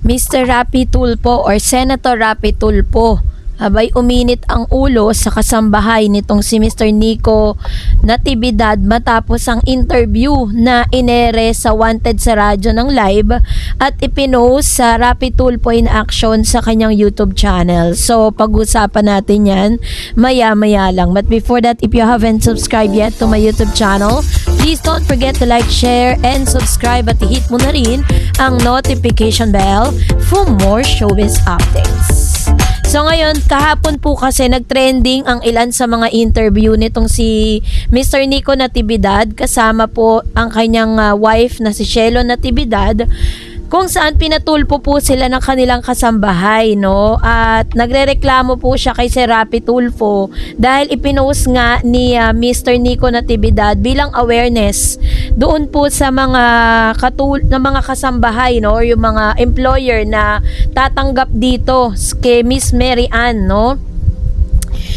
Mr. Rapi Tulfo or Senator Rapi Tulfo, abay uminit ang ulo sa kasambahay nitong si Mr. Nico Natividad matapos ang interview na inere sa Wanted sa radyo ng live at ipinost sa Rapi Tulfo in action sa kanyang YouTube channel. So pag-usapan natin yan maya-maya lang. But before that, if you haven't subscribed yet to my YouTube channel, please don't forget to like, share, and subscribe at i-hit mo na rin ang notification bell for more showbiz updates. So ngayon, kahapon po kasi nag-trending ang ilan sa mga interview nitong si Mr. Nico Natividad kasama po ang kanyang wife na si Shelo Natividad, kung saan pinatulpo po sila ng kanilang kasambahay, no? At nagrereklamo po siya kay Sir Rapi Tulfo dahil ipinost nga ni Mr. Nico Natividad bilang awareness doon po sa mga mga kasambahay, no? Or yung mga employer na tatanggap dito kay Miss Mary Ann, no?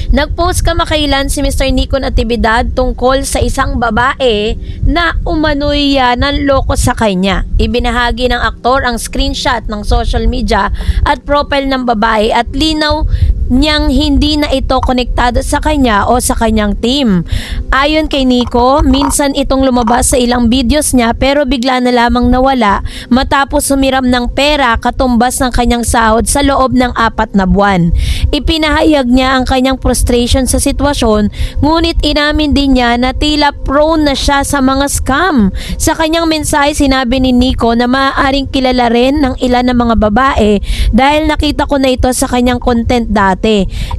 Nag-post kamakailan si Mr. Nico Natividad tungkol sa isang babae na umano'y nanloko sa kanya. Ibinahagi ng aktor ang screenshot ng social media at profile ng babae at linaw niyang hindi na ito konektado sa kanya o sa kanyang team. Ayon kay Nico, minsan itong lumabas sa ilang videos niya pero bigla na lamang nawala matapos sumiram ng pera katumbas ng kanyang sahod sa loob ng 4 na buwan. Ipinahayag niya ang kanyang frustration sa sitwasyon, ngunit inamin din niya na tila prone na siya sa mga scam. Sa kanyang mensahe, sinabi ni Nico na maaaring kilala rin ng ilan ng mga babae dahil nakita ko na ito sa kanyang content dati.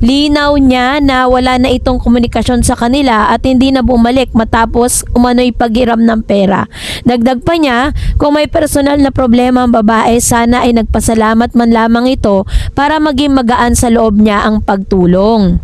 Linaw niya na wala na itong komunikasyon sa kanila at hindi na bumalik matapos umano'y paghiram ng pera. Dagdag pa niya, kung may personal na problema ang babae, sana ay nagpasalamat man lamang ito para maging magaan sa loob niya ang pagtulong.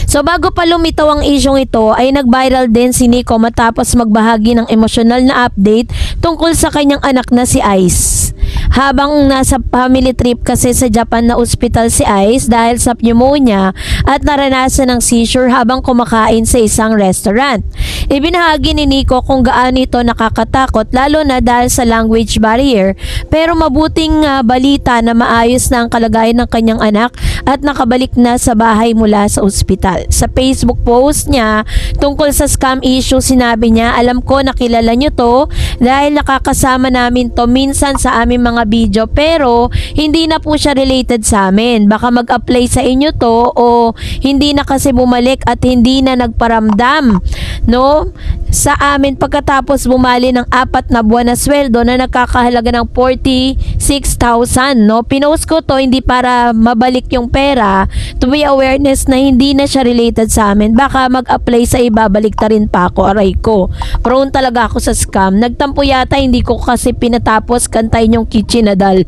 So bago pa lumitaw ang isyong ito ay nag-viral din si Nico matapos magbahagi ng emosyonal na update tungkol sa kanyang anak na si Ice. Habang nasa family trip kasi sa Japan na ospital si Ice dahil sa pneumonia at naranasan ng seizure habang kumakain sa isang restaurant. Ibinahagi ni Nico kung gaano ito nakakatakot lalo na dahil sa language barrier, pero mabuting balita na maayos na ang kalagayan ng kanyang anak at nakabalik na sa bahay mula sa ospital. Sa Facebook post niya tungkol sa scam issue, sinabi niya, alam ko nakilala niyo to dahil nakakasama namin to minsan sa aming mga video pero hindi na po siya related sa amin. Baka mag-apply sa inyo to o hindi na kasi bumalik at hindi na nagparamdam, no, sa amin pagkatapos bumali ng 4 na buwan na sweldo na nagkakahalaga ng 46,000, no. Pinost ko to hindi para mabalik yung pera, to be awareness na hindi na siya related sa amin. Baka mag-apply sa iba, balik ta rin pa ako, aray ko. Prone talaga ako sa scam. Nagtampo yata, hindi ko kasi pinatapos kantayin yung Kitchinadal.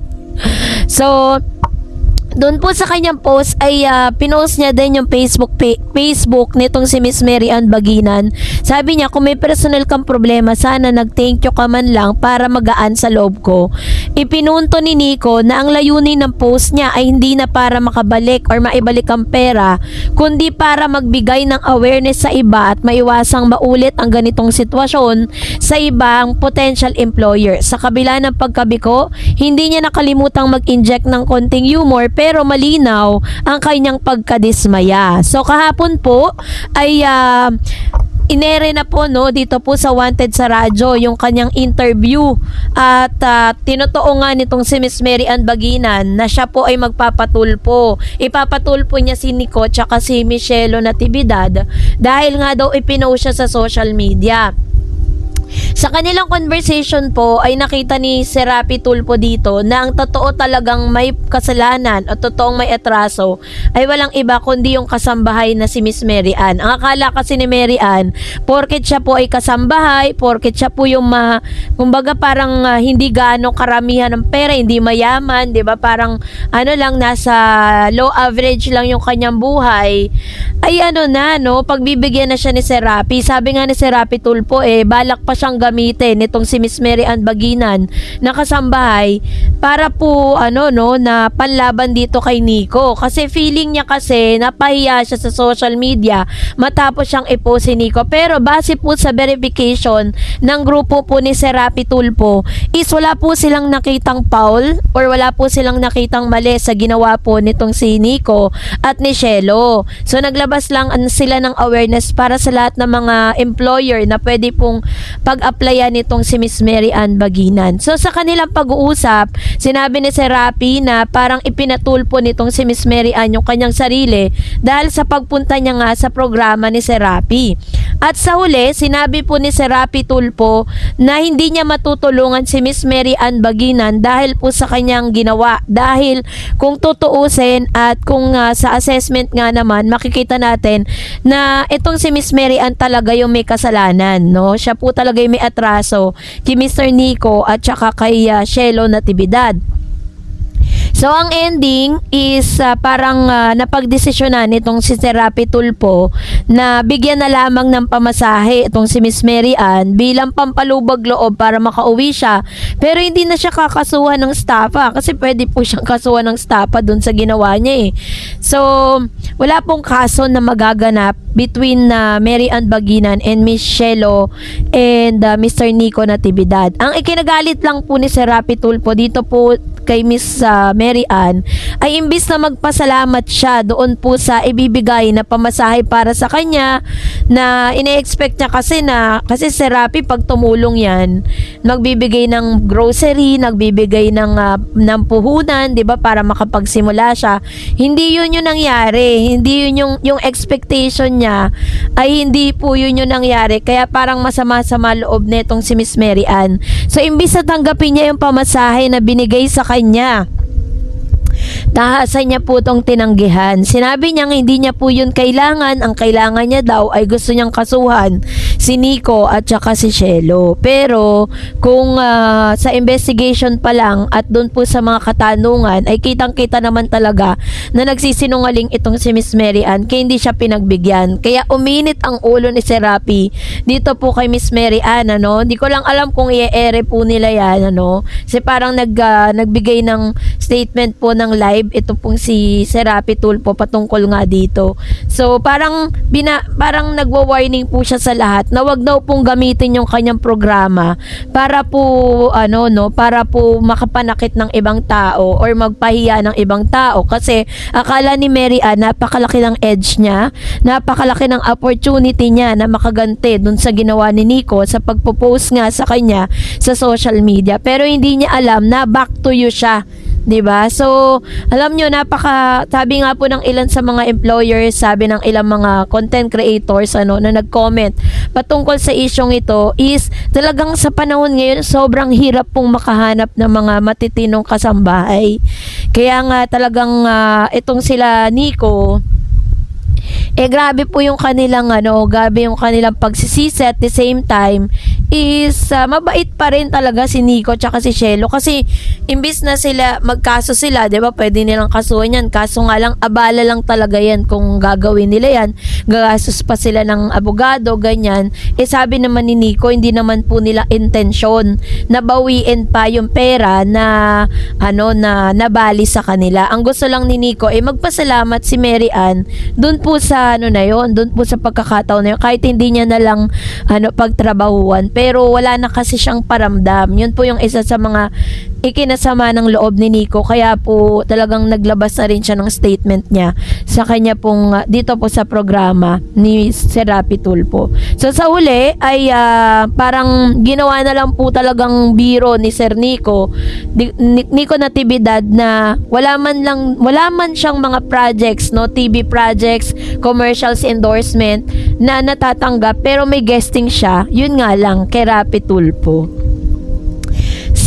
So doon po sa kanyang post ay pinost niya din yung Facebook nitong si Miss Mary Ann Baginan. Sabi niya, kung may personal kang problema, sana nag-thank you ka man lang para magaan sa loob ko. Ipinunto ni Nico na ang layunin ng post niya ay hindi na para makabalik or maibalik ang pera, kundi para magbigay ng awareness sa iba at maiwasang maulit ang ganitong sitwasyon sa ibang potential employer. Sa kabila ng pagkabiko, hindi niya nakalimutang mag-inject ng konting humor pero malinaw ang kanyang pagkadismaya. So kahapon po ay inere na po, no, dito po sa Wanted sa radyo yung kanyang interview at tinotoo nga nitong si Miss Mary Ann Baginan na siya po ay magpapatulpo. Ipapatulpo niya si Nico tsaka si Michelle Natividad dahil nga daw ipinost siya sa social media. Sa kanilang conversation po ay nakita ni Sir Rapi Tulfo dito na ang totoo talagang may kasalanan o totoong may atraso ay walang iba kundi yung kasambahay na si Miss Mary Ann. Ang akala kasi ni Mary Ann, porket siya po ay kasambahay, porket siya po yung kumbaga parang hindi gaano karamihan ng pera, hindi mayaman, 'di ba? Parang ano lang, nasa low average lang yung kanyang buhay. Ay ano na, no, pagbibigyan na siya ni Sir Rapi. Sabi nga ni Sir Rapi Tulfo balak pa siyang gamitin nitong si Miss Mary Ann Baginan na kasambahay para po na panlaban dito kay Nico. Kasi feeling niya kasi napahiya siya sa social media matapos siyang i-post si Nico. Pero base po sa verification ng grupo po ni Serapi Tulfo is wala po silang nakitang foul or wala po silang nakitang mali sa ginawa po nitong si Nico at ni Shelo. So naglabas lang sila ng awareness para sa lahat ng mga employer na pwede pong pag-applyan nitong si Miss Mary Ann Baginan. So sa kanilang pag-uusap, sinabi ni Serapi na parang ipinatulpo nitong si Miss Mary Ann yung kanyang sarili dahil sa pagpunta niya nga sa programa ni Serapi. At sa huli, sinabi po ni Serapi Tulfo na hindi niya matutulungan si Miss Mary Ann Baginan dahil po sa kanyang ginawa. Dahil kung tutuusin at kung sa assessment nga naman, makikita natin na itong si Miss Mary Ann talaga yung may kasalanan, no? Siya po talaga yung may atraso kay Mr. Nico at saka kay Shelo Natividad. So ang ending is parang napagdesisyonan itong si Serapi Tulfo na bigyan na lamang ng pamasahe itong si Miss Mary Ann bilang pampalubag loob para makauwi siya. Pero hindi na siya kakasuhan ng staffa kasi pwede po siyang kasuhan ng staffa dun sa ginawa niya eh. So wala pong kaso na magaganap between Mary Ann Baginan and Miss Shelo and Mr. Nico Natividad. Ang ikinagalit lang po ni Serapi Tulfo dito po kay Miss Mary Ann ay imbis na magpasalamat siya doon po sa ibibigay na pamasahe para sa kanya na ine-expect niya kasi Serapi pag tumulong yan nagbibigay ng grocery, nagbibigay ng puhunan, 'di ba, para makapagsimula siya. Hindi yun yung nangyari, hindi yun yung expectation niya ay hindi po yun yung nangyari, kaya parang masama-sama loob nitong si Miss Mary Ann. So imbis na tanggapin niya yung pamasahe na binigay sa kanya, tahasan niya po itong tinanggihan. Sinabi niya hindi niya po yun kailangan. Ang kailangan niya daw ay gusto niyang kasuhan si Nico at saka si Shelo. Pero kung sa investigation pa lang at doon po sa mga katanungan ay kitang-kita naman talaga na nagsisinungaling itong si Miss Mary Ann kaya hindi siya pinagbigyan. Kaya uminit ang ulo ni Serapi dito po kay Miss Mary Ann. Hindi ko lang alam kung i-ere po nila yan. Kasi parang nagbigay ng statement po ng live ito pong si Serapi Tulfo patungkol nga dito. So parang nagwa-warning po siya sa lahat na wag daw pong gamitin yung kanyang programa para po para po makapanakit ng ibang tao or magpahiya ng ibang tao, kasi akala ni Mary Ann napakalaki ng edge niya, napakalaki ng opportunity niya na makaganti dun sa ginawa ni Nico sa pagpo-post nga sa kanya sa social media, pero hindi niya alam na back to you siya. 'Di ba? So, alam nyo, sabi nga po ng ilan sa mga employers, sabi ng ilang mga content creators na nag-comment patungkol sa isyong ito is talagang sa panahon ngayon sobrang hirap pong makahanap ng mga matitinong kasambahay. Kaya nga talagang itong sila Nico, grabe po yung kanilang pagsisisi. At the same time is mabait pa rin talaga si Nico tsaka si Shelo, kasi imbis na magkaso sila, 'di ba, pwede nilang kasuhan yan, kaso nga lang abala lang talaga yan kung gagawin nila yan, gagastos pa sila ng abogado, ganyan. Sabi naman ni Nico, hindi naman po nila intensyon na bawiin pa yung pera na na nabali sa kanila. Ang gusto lang ni Nico magpasalamat si Mary Ann dun po sa dun po sa pagkakataon na yun, kahit hindi niya na lang pagtrabahuan, pero wala na kasi siyang paramdam. Yun po yung isa sa mga ikinasama ng loob ni Nico, kaya po talagang naglabas na rin siya ng statement niya sa kanya pong dito po sa programa ni Serapi Tulfo. So sa huli ay parang ginawa na lang po talagang biro ni Sir Nico Natividad na wala man siyang mga projects, TV projects, commercials, endorsement na natatanggap, pero may guesting siya, yun nga lang kay Rapi Tulfo.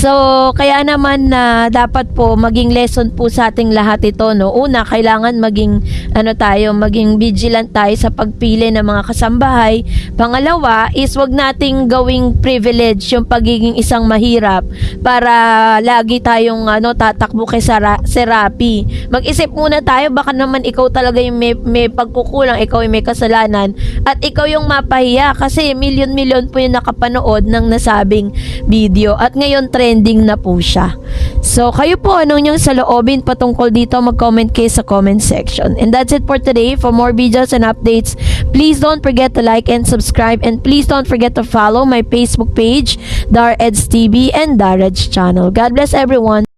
So, kaya naman na dapat po maging lesson po sa ating lahat ito, no? Una, kailangan maging vigilant tayo sa pagpili ng mga kasambahay. Pangalawa is wag nating gawing privilege yung pagiging isang mahirap para lagi tayong tatakbo kay Serapi. Mag-isip muna tayo, baka naman ikaw talaga yung may pagkukulang, ikaw yung may kasalanan at ikaw yung mapahiya kasi milyon-milyon po yung nakapanood ng nasabing video at ngayon trending na po siya. So, kayo po, anong yung saloobin patungkol dito? Mag-comment kayo sa comment section. And that's it for today. For more videos and updates, please don't forget to like and subscribe. And please don't forget to follow my Facebook page, DarEds TV and DarEds channel. God bless everyone.